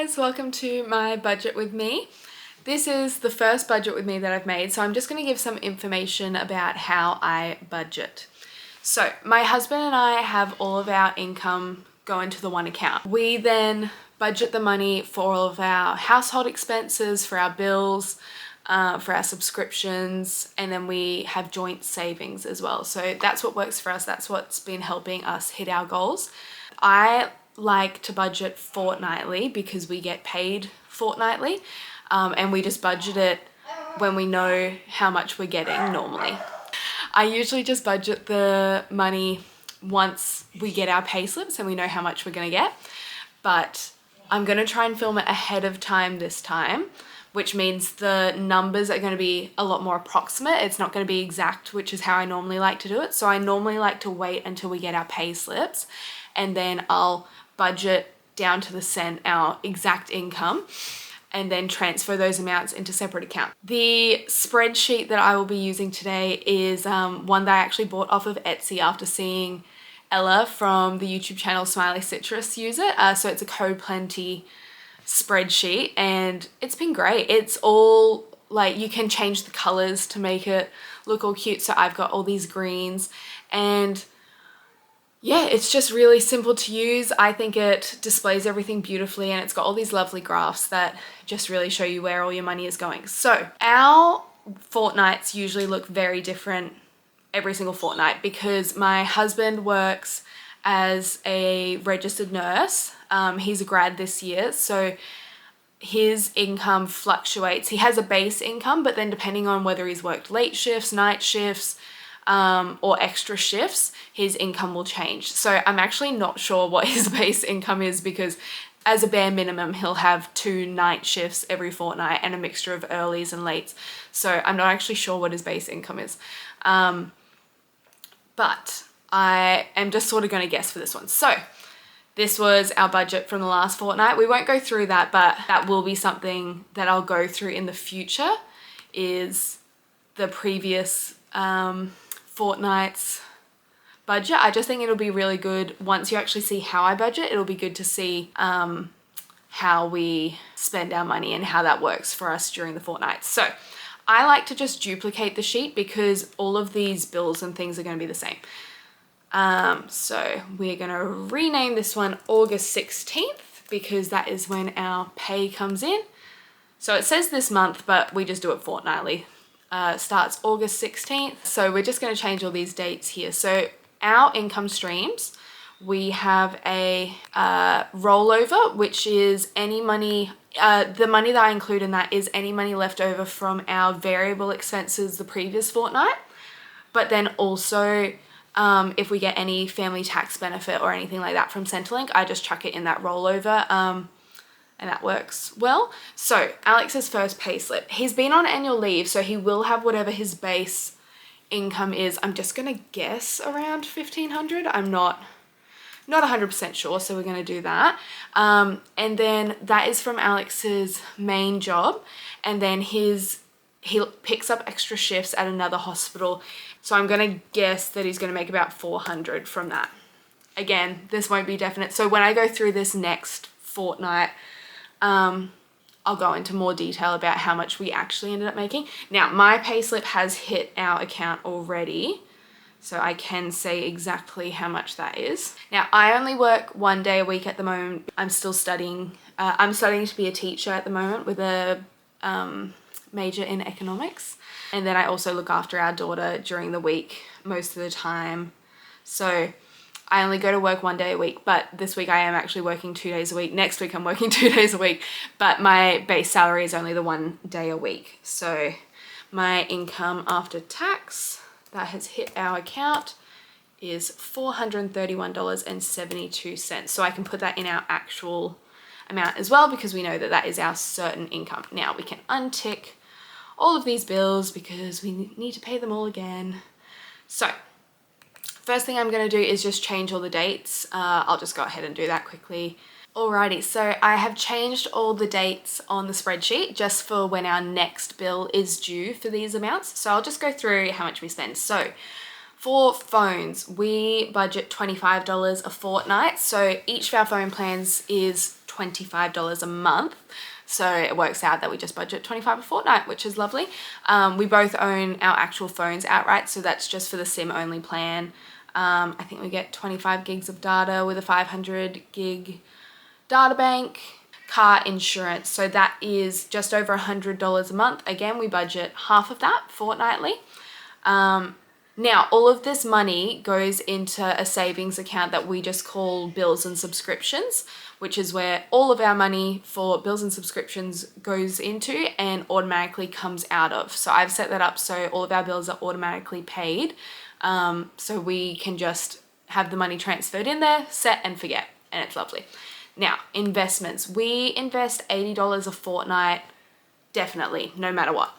guys, welcome to my budget with me. This is the first budget with me that I've made, so I'm just going to give some information about how I budget. So my husband and I have all of our income go into the one account. We then budget the money for all of our household expenses, for our bills, for our subscriptions, and then we have joint savings as well. So that's what works for us. That's what's been helping us hit our goals. I like to budget fortnightly because we get paid fortnightly, and we just budget it when we know how much we're getting normally. I usually just budget the money once we get our pay slips and we know how much we're going to get, but I'm going to try and film it ahead of time this time, which means the numbers are going to be a lot more approximate. It's not going to be exact, which is how I normally like to do it. So I normally like to wait until we get our pay slips, and then I'll budget down to the cent our exact income and then transfer those amounts into separate accounts. The spreadsheet that I will be using today is one that I actually bought off of Etsy after seeing Ella from the YouTube channel Smiley Citrus use it. So it's a Code Plenty spreadsheet and it's been great. It's all like, you can change the colors to make it look all cute. So I've got all these greens, and yeah, it's just really simple to use. I think it displays everything beautifully, and it's got all these lovely graphs that just really show you where all your money is going. So our fortnights usually look very different every single fortnight because my husband works as a registered nurse. He's a grad this year, so his income fluctuates. He has a base income, but then depending on whether he's worked late shifts, night shifts, or extra shifts, his income will change. So I'm actually not sure what his base income is, because as a bare minimum, he'll have 2 night shifts every fortnight and a mixture of earlies and lates. So I'm not actually sure what his base income is. But I am just sort of going to guess for this one. So this was our budget from the last fortnight. We won't go through that, but that will be something that I'll go through in the future, is the previous fortnight's budget. I just think it'll be really good once you actually see how I budget. It'll be good to see how we spend our money and how that works for us during the fortnight. So I like to just duplicate the sheet because all of these bills and things are going to be the same. So we're going to rename this one August 16th because that is when our pay comes in. So it says this month, but we just do it fortnightly. Starts August 16th. So we're just going to change all these dates here. So our income streams, we have a rollover, which is any money, the money that I include in that is any money left over from our variable expenses the previous fortnight. But then also if we get any family tax benefit or anything like that from Centrelink, I just chuck it in that rollover. And that works well. So Alex's first pay slip, he's been on annual leave, so he will have whatever his base income is. I'm just gonna guess around $1,500. I'm not 100% sure, so we're gonna do that. And then that is from Alex's main job, and then he picks up extra shifts at another hospital. So I'm gonna guess that he's gonna make about $400 from that. Again, this won't be definite. So when I go through this next fortnight, I'll go into more detail about how much we actually ended up making. Now, my payslip has hit our account already, so I can say exactly how much that is. Now, I only work 1 day a week at the moment. I'm still studying. I'm studying to be a teacher at the moment with a major in economics. And then I also look after our daughter during the week most of the time. So I only go to work 1 day a week, but this week I am actually working 2 days a week. Next week I'm working 2 days a week, but my base salary is only the 1 day a week. So my income after tax that has hit our account is $431.72. So I can put that in our actual amount as well, because we know that that is our certain income. Now we can untick all of these bills because we need to pay them all again. So first thing I'm going to do is just change all the dates. I'll just go ahead and do that quickly. Alrighty, so I have changed all the dates on the spreadsheet just for when our next bill is due for these amounts. So I'll just go through how much we spend. So for phones, we budget $25 a fortnight. So each of our phone plans is $25 a month. So it works out that we just budget $25 a fortnight, which is lovely. We both own our actual phones outright, so that's just for the SIM only plan. I think we get 25 gigs of data with a 500 gig data bank. Car insurance, so that is just over $100 a month. Again, we budget half of that fortnightly. Now, all of this money goes into a savings account that we just call bills and subscriptions, which is where all of our money for bills and subscriptions goes into and automatically comes out of. So I've set that up so all of our bills are automatically paid. So we can just have the money transferred in there, set and forget, and it's lovely. Now, investments. We invest $80 a fortnight, definitely, no matter what.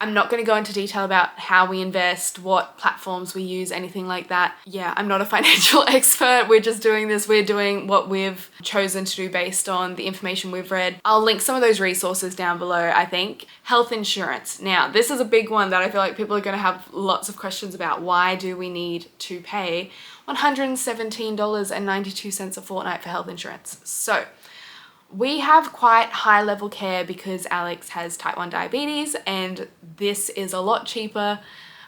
I'm not going to go into detail about how we invest, what platforms we use, anything like that. Yeah, I'm not a financial expert. We're just doing this. We're doing what we've chosen to do based on the information we've read. I'll link some of those resources down below, I think. Health insurance. Now, this is a big one that I feel like people are going to have lots of questions about. Why do we need to pay $117.92 a fortnight for health insurance? So, we have quite high level care because Alex has type 1 diabetes, and this is a lot cheaper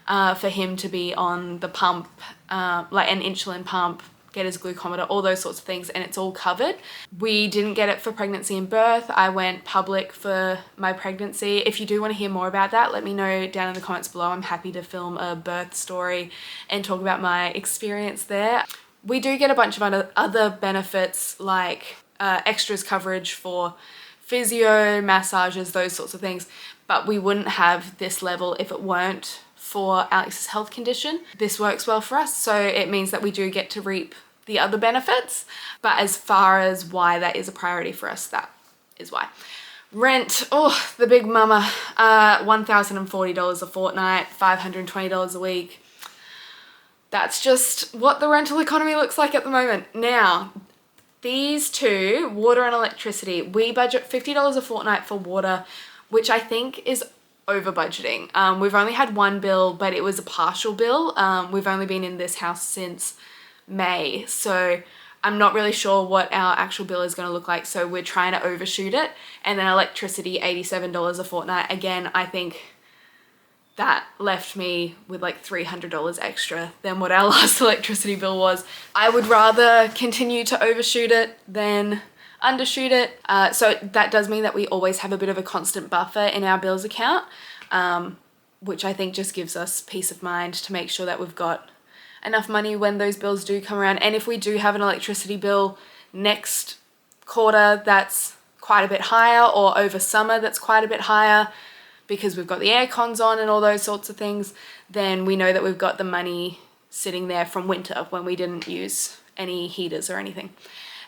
for him to be on the pump, like an insulin pump, get his glucometer, all those sorts of things, and it's all covered. We didn't get it for pregnancy and birth. I went public for my pregnancy. If you do want to hear more about that, let me know down in the comments below. I'm happy to film a birth story and talk about my experience there. We do get a bunch of other benefits like extras coverage for physio, massages, those sorts of things, but we wouldn't have this level if it weren't for Alex's health condition. This works well for us, so it means that we do get to reap the other benefits, but as far as why that is a priority for us, that is why. Rent, oh, the big mama, $1,040 a fortnight, $520 a week. That's just what the rental economy looks like at the moment. Now, these two, water and electricity, we budget $50 a fortnight for water, which I think is over budgeting. We've only had one bill, but it was a partial bill. We've only been in this house since May, so I'm not really sure what our actual bill is going to look like, so we're trying to overshoot it. And then electricity, $87 a fortnight. Again, I think that left me with like $300 extra than what our last electricity bill was. I would rather continue to overshoot it than undershoot it. So that does mean that we always have a bit of a constant buffer in our bills account, which I think just gives us peace of mind to make sure that we've got enough money when those bills do come around. And if we do have an electricity bill next quarter that's quite a bit higher, or over summer that's quite a bit higher, because we've got the air cons on and all those sorts of things, then we know that we've got the money sitting there from winter when we didn't use any heaters or anything.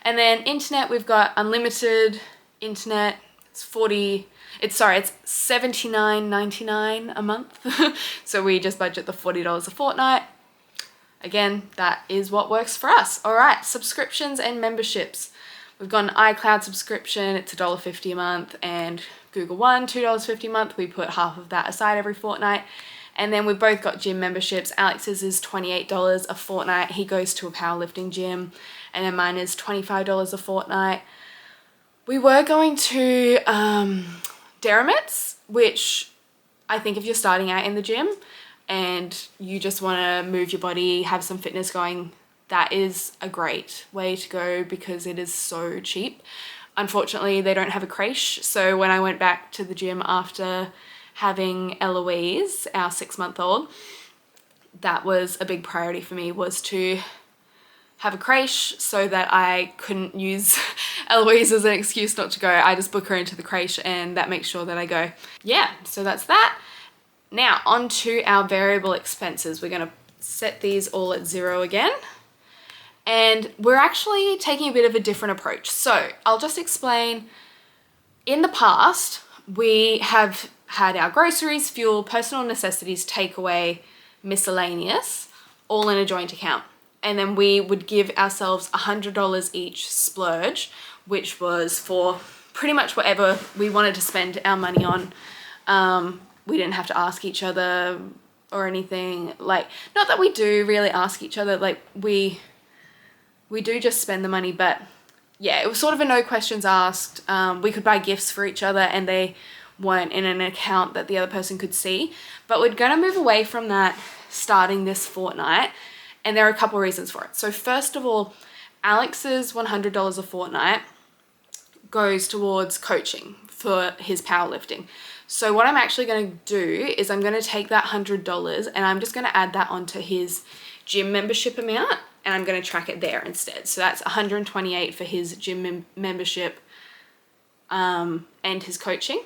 And then internet, we've got unlimited internet. It's $79.99 a month. So we just budget the $40 a fortnight. Again, that is what works for us. All right, subscriptions and memberships. We've got an iCloud subscription, it's $1.50 a month, and Google One, $2.50 a month. We put half of that aside every fortnight. And then we've both got gym memberships. Alex's is $28 a fortnight. He goes to a powerlifting gym. And then mine is $25 a fortnight. We were going to Derrimits, which I think if you're starting out in the gym and you just want to move your body, have some fitness going, that is a great way to go because it is so cheap. Unfortunately, they don't have a creche, so when I went back to the gym after having Eloise, our 6-month-old, that was a big priority for me, was to have a creche so that I couldn't use Eloise as an excuse not to go. I just book her into the creche and that makes sure that I go. Yeah, so that's that. Now, on to our variable expenses. We're going to set these all at 0 again. And we're actually taking a bit of a different approach. So I'll just explain. In the past, we have had our groceries, fuel, personal necessities, takeaway, miscellaneous, all in a joint account. And then we would give ourselves $100 each splurge, which was for pretty much whatever we wanted to spend our money on. We didn't have to ask each other or anything. Like, not that we do really ask each other, like we do just spend the money, but yeah, it was sort of a no questions asked. We could buy gifts for each other and they weren't in an account that the other person could see. But we're going to move away from that starting this fortnight. And there are a couple of reasons for it. So first of all, Alex's $100 a fortnight goes towards coaching for his powerlifting. So what I'm actually going to do is I'm going to take that $100 and I'm just going to add that onto his gym membership amount, and I'm going to track it there instead. So that's $128 for his gym membership and his coaching.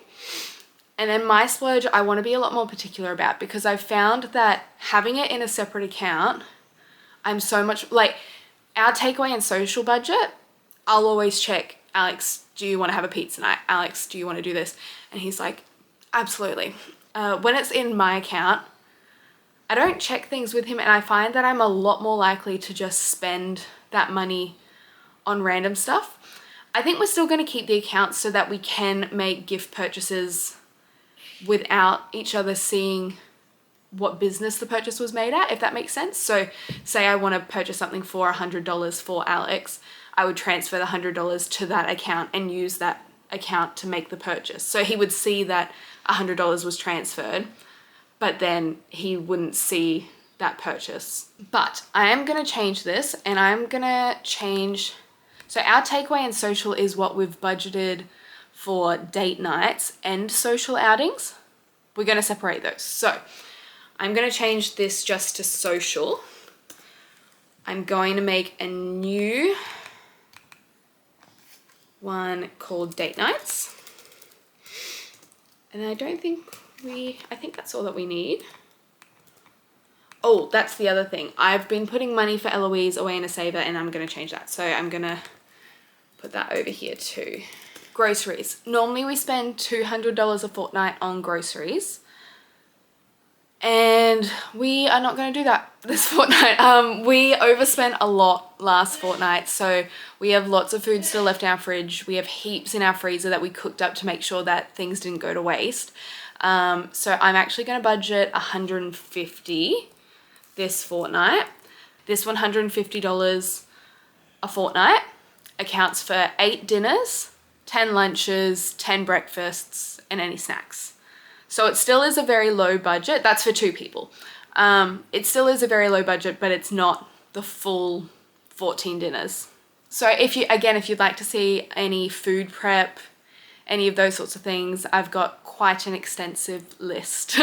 And then my splurge, I want to be a lot more particular about, because I've found that having it in a separate account, I'm so much like our takeaway and social budget. I'll always check, Alex, do you want to have a pizza night? Alex, do you want to do this? And he's like, absolutely. When it's in my account, I don't check things with him, and I find that I'm a lot more likely to just spend that money on random stuff. I think we're still going to keep the account so that we can make gift purchases without each other seeing what business the purchase was made at, if that makes sense. So say I want to purchase something for $100 for Alex, I would transfer the $100 to that account and use that account to make the purchase. So he would see that $100 was transferred, but then he wouldn't see that purchase. But I am going to change this, and I'm going to change. So our takeaway and social is what we've budgeted for date nights and social outings. We're going to separate those. So I'm going to change this just to social. I'm going to make a new one called date nights. And I think that's all that we need. Oh, that's the other thing. I've been putting money for Eloise away in a saver, and I'm going to change that. So I'm going to put that over here too. Groceries. Normally we spend $200 a fortnight on groceries, and we are not going to do that this fortnight. We overspent a lot last fortnight, so we have lots of food still left in our fridge. We have heaps in our freezer that we cooked up to make sure that things didn't go to waste. So I'm actually going to budget $150 this fortnight. This $150 a fortnight accounts for 8 dinners, 10 lunches, 10 breakfasts, and any snacks. So it still is a very low budget. That's for 2 people. It still is a very low budget, but it's not the full 14 dinners. So if you'd like to see any food prep, any of those sorts of things, I've got quite an extensive list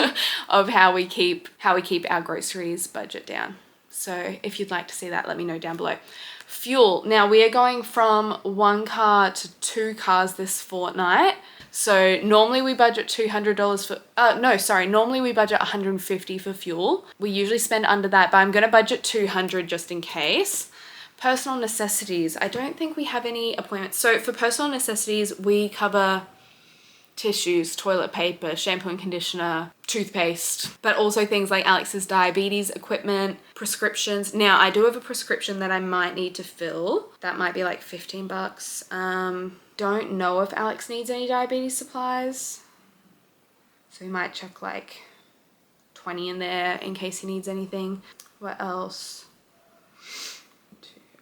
of how we keep our groceries budget down. So if you'd like to see that, let me know down below. Fuel. Now we are going from 1 car to 2 cars this fortnight. So normally we budget normally we budget $150 for fuel. We usually spend under that, but I'm going to budget $200 just in case. Personal necessities. I don't think we have any appointments. So for personal necessities, we cover tissues, toilet paper, shampoo and conditioner, toothpaste, but also things like Alex's diabetes equipment, prescriptions. Now I do have a prescription that I might need to fill. That might be like $15. Don't know if Alex needs any diabetes supplies. So we might chuck like 20 in there in case he needs anything. What else?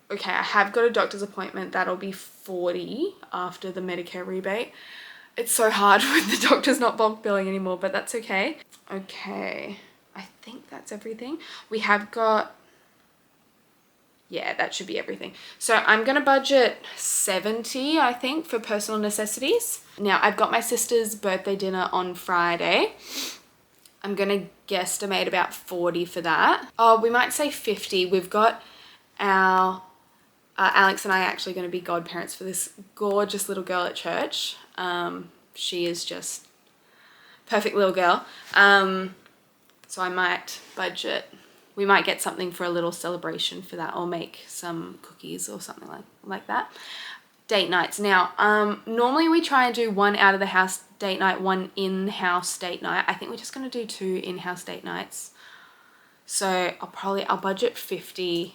Okay, I have got a doctor's appointment. That'll be $40 after the Medicare rebate. It's so hard with the doctors not bulk billing anymore, but that's okay. Okay, I think that's everything. We have got, yeah, that should be everything. So I'm going to budget $70, I think, for personal necessities. Now, I've got my sister's birthday dinner on Friday. I'm going to guesstimate about $40 for that. Oh, we might say $50. We've got our... Alex and I are actually going to be godparents for this gorgeous little girl at church. She is just perfect little girl. So I might budget, we might get something for a little celebration for that, or make some cookies or something like that. Date nights. Now, normally we try and do 1 out of the house date night, 1 in-house date night. I think we're just going to do 2 in-house date nights. So I'll budget $50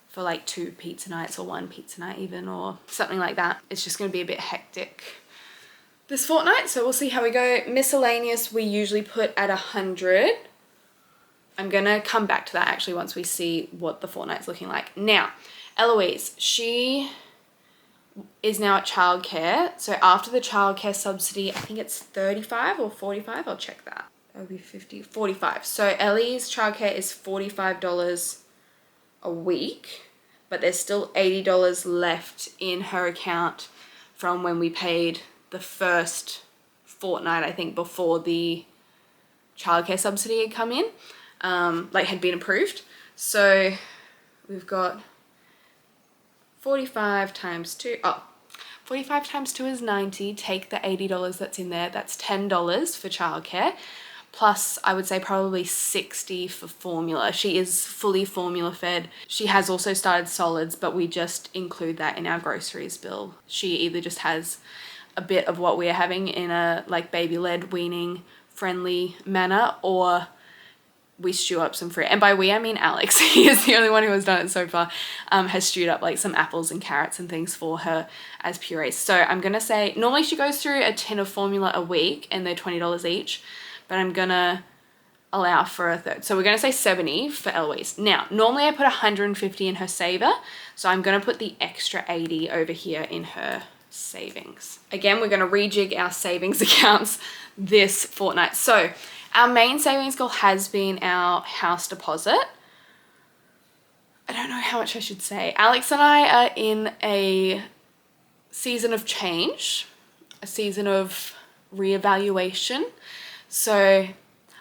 for like 2 pizza nights, or 1 pizza night even, or something like that. It's just going to be a bit hectic this fortnight, so we'll see how we go. Miscellaneous we usually put at 100. I'm going to come back to that actually once we see what the fortnight's looking like. Now, Eloise, is now at childcare. So after the childcare subsidy, I think it's 35 or 45. I'll check that. That would be 50, 45. So Ellie's childcare is $45 a week, but there's still $80 left in her account from when we paid the first fortnight, I think, before the childcare subsidy had come in, like had been approved. So we've got 45 times 2. 45 times 2 is 90. Take the $80 that's in there. That's $10 for childcare. Plus, I would say probably 60 for formula. She is fully formula fed. She has also started solids, but we just include that in our groceries bill. She either just has a bit of what we are having in a like baby-led weaning friendly manner, or we stew up some fruit. And by we, I mean Alex. He is the only one who has done it so far, has stewed up like some apples and carrots and things for her as purees. So I'm going to say, normally she goes through a tin of formula a week and they're $20 each, but I'm going to allow for a third. So we're going to say 70 for Eloise. Now, normally I put 150 in her saver, so I'm going to put the extra 80 over here in her savings. Again, we're going to rejig our savings accounts this fortnight. So our main savings goal has been our house deposit. I don't know how much I should say. Alex and I are in a season of change, a season of reevaluation. So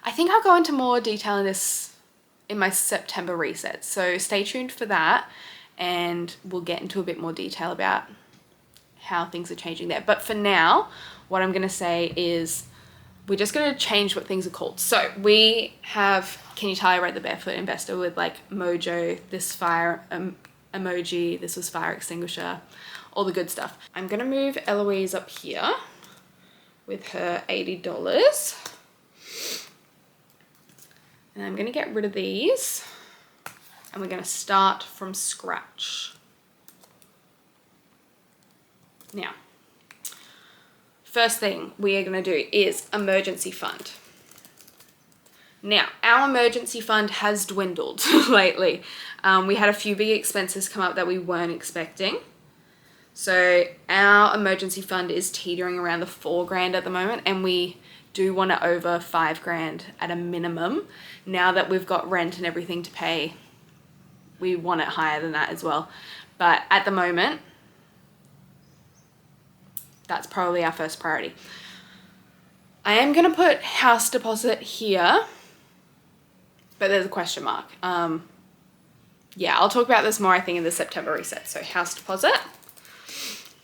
I think I'll go into more detail in this in my September reset. So stay tuned for that, and we'll get into a bit more detail about how things are changing there. But for now, what I'm going to say is we're just going to change what things are called. So we have, can you tell I wrote the Barefoot Investor with like mojo, this fire emoji, this was fire extinguisher, all the good stuff. I'm going to move Eloise up here with her $80. And I'm going to get rid of these, and we're going to start from scratch. Now, first thing we are going to do is emergency fund. Now, our emergency fund has dwindled lately. We had a few big expenses come up that we weren't expecting. So our emergency fund is teetering around the $4,000 at the moment, and we do want it over $5,000 at a minimum. Now that we've got rent and everything to pay, we want it higher than that as well. But at the moment, that's probably our first priority. I am going to put house deposit here, but there's a question mark. Yeah, I'll talk about this more, I think, in the September reset. So house deposit.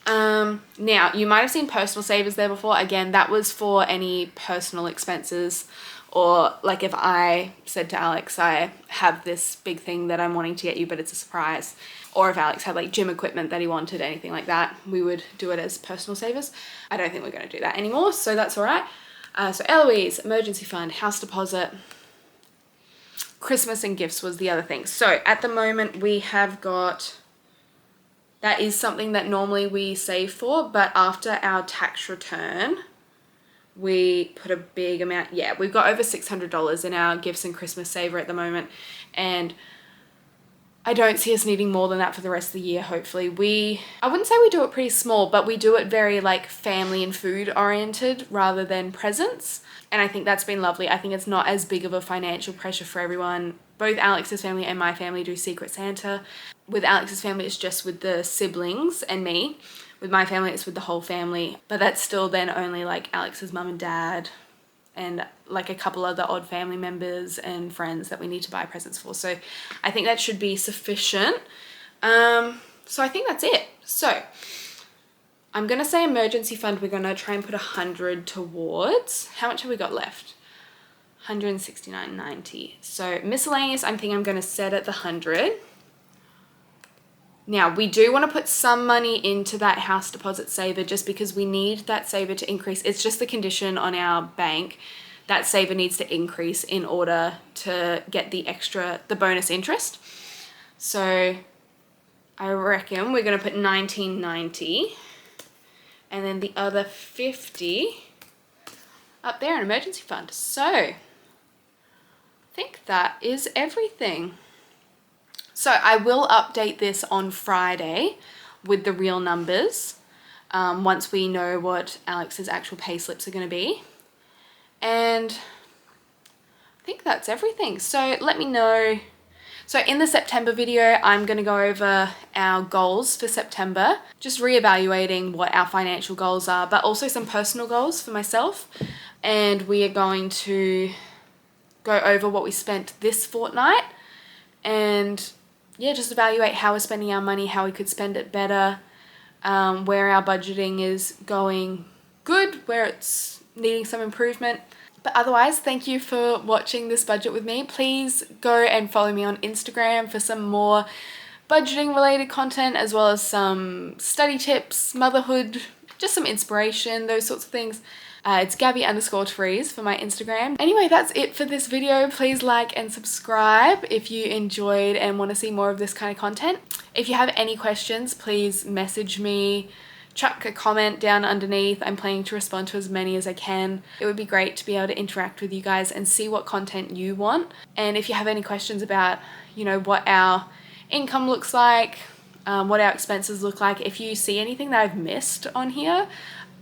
Now, you might have seen personal savers there before. Again, that was for any personal expenses, or like if I said to Alex, I have this big thing that I'm wanting to get you, but it's a surprise. Or if Alex had like gym equipment that he wanted, anything like that, we would do it as personal savers. I don't think we're going to do that anymore, so that's all right. So Eloise, emergency fund, house deposit, Christmas and gifts was the other thing. So at the moment we have got, that is something that normally we save for, but after our tax return, we put a big amount. Yeah, we've got over $600 in our gifts and Christmas saver at the moment, and I don't see us needing more than that for the rest of the year, hopefully. I wouldn't say we do it pretty small, but we do it very like family and food oriented rather than presents. And I think that's been lovely. I think it's not as big of a financial pressure for everyone. Both Alex's family and my family do Secret Santa. With Alex's family, it's just with the siblings and me. With my family, it's with the whole family. But that's still then only like Alex's mum and dad and like a couple other odd family members and friends that we need to buy presents for. So I think that should be sufficient. So I think that's it. So I'm going to say emergency fund, we're going to try and put 100 towards. How much have we got left? 169.90. So miscellaneous, I think I'm going to set at the 100. Now, we do want to put some money into that house deposit saver just because we need that saver to increase. It's just the condition on our bank. That saver needs to increase in order to get the bonus interest. So I reckon we're going to put 19.90 and then the other 50 up there in emergency fund. So I think that is everything. So I will update this on Friday with the real numbers. once we know what Alex's actual pay slips are going to be. And I think that's everything. So let me know. So in the September video, I'm going to go over our goals for September, just reevaluating what our financial goals are, but also some personal goals for myself. And we are going to go over what we spent this fortnight and yeah, just evaluate how we're spending our money, how we could spend it better, where our budgeting is going good, where it's needing some improvement. But otherwise, thank you for watching this budget with me. Please go and follow me on Instagram for some more budgeting related content, as well as some study tips, motherhood, just some inspiration, those sorts of things. It's Gabby_Therese for my Instagram. Anyway, that's it for this video. Please like and subscribe if you enjoyed and want to see more of this kind of content. If you have any questions, please message me, chuck a comment down underneath. I'm planning to respond to as many as I can. It would be great to be able to interact with you guys and see what content you want. And if you have any questions about, you know, what our income looks like, what our expenses look like, if you see anything that I've missed on here,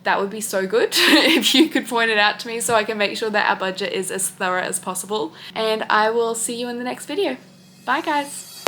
that would be so good if you could point it out to me so I can make sure that our budget is as thorough as possible. And I will see you in the next video. Bye guys.